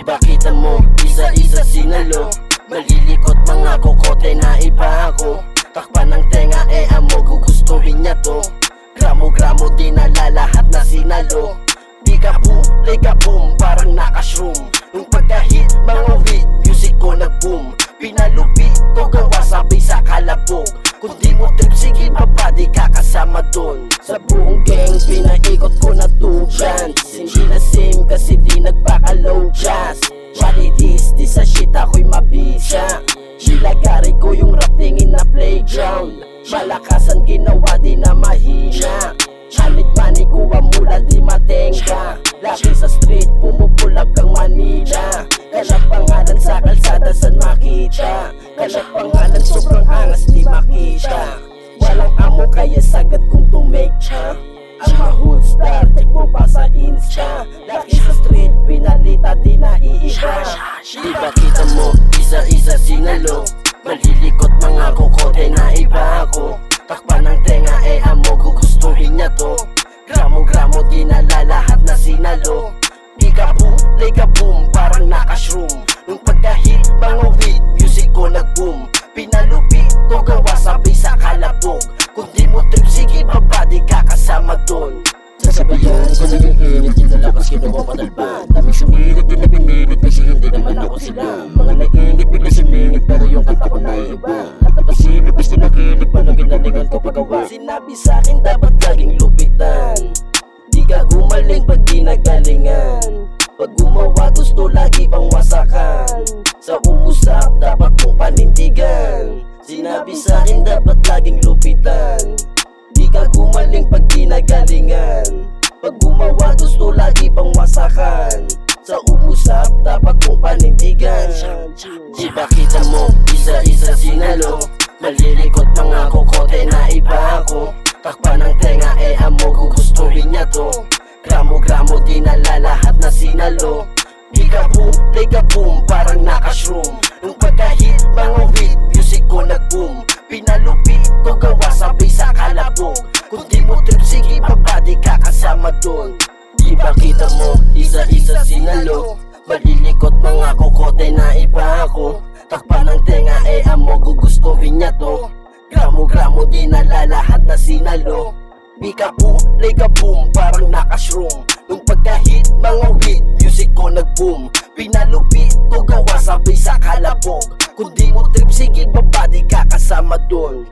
ba kita mo, isa-isa sinalo. Malilikot mga kokote na iba ako. Takpan ng tenga amo, gugustuhin niya to. Gramo-gramo dinala lahat na sinalo. Di ka boom, like a boom, parang nakashroom. Nung pagka-hit, mga weed, music ko nag-boom. Pinalupit, to gawa sabay sa kalabog. Kung di mo trip, sige baba, di ka kasama dun. Sa buong gang, pinaikot ko na 2 bands. Hindi na same kasi di nagpaka-low jazz. Malitis, di sa shit ako'y mabisa. Nilagari ko yung rap tingin na playground. Malakasan ginawa, di na mahina. Halit mani kuha mula, di matenga. Laki sa street, pumupulag kang Manila. Kalap pangalan sa kalsada, san makita. Kalap pangalan, sobrang angas, di makita. Walang amo kaya sagad kung tumake siya. Ang ma-hood star, check mo pa sa Insta. Laki sa street, pinalita, di naiiba. Di ba kita mo, isa-isa sinalo. Malilikot mga kokote na iba ako. Takpan ng tenga amo, gugustuhin niya to. Gramo-gramo dinala lahat na sinalo. Di ka boom, like a boom, parang nakashroom. Nung pagka-hit, mga weed, music ko nag-boom. Pinalupit, to gawa sabay sa kalabog. Kung di mo trip, sige baba, di ka kasama dun. Sasabayan ko na yung init, kinalakas kinuha patalban. Daming sumirit, di na pinilit kasi hindi naman ako sila. Mga nainit, bigla sumingit, pero yung kanta ko na iba. At napasilip, gusto nakilig, paano ginalingan ko pagawa. Sinabi sa'kin dapat laging lupitan. Di ka gumaling pag di nagalingan. Pag gumawa gusto lagi pang wasakan. Sa uusap dapat mong panindigan. Sinabi sa'kin dapat laging lupitan. Di ka gumaling pag di nagalingan. Pag gumawa gusto lagi pang wasakan. Sa umusap dapat mong panindigan. Di ba kita mo, isa-isa sinalo. Malilikot mga kokote na iba ako. Takpan ng tenga amo, gugustuhin niya to. Gramo-gramo dinala lahat na sinalo. Di ka boom, like a boom, parang nakashroom. Nung pagka-hit, mga weed, music ko nag-boom. Pinalupit, to gawa sabay sa kalabog. Kung di mo trip, sige baba, di ka kasama dun. Di ba kita mo, isa-isa sinalo. Malilikot mga kokote na iba ako. Takpan ng tenga amo, gugustuhin niya to. Gramo-gramo dinala lahat na sinalo. Di ka boom, like a boom, parang nakashroom. Nung pagka-hit, mga weed, music ko nag-boom. Pinalupit, to gawa sabay sa kalabog. Kung di mo trip, sige baba, di ka kasama dun.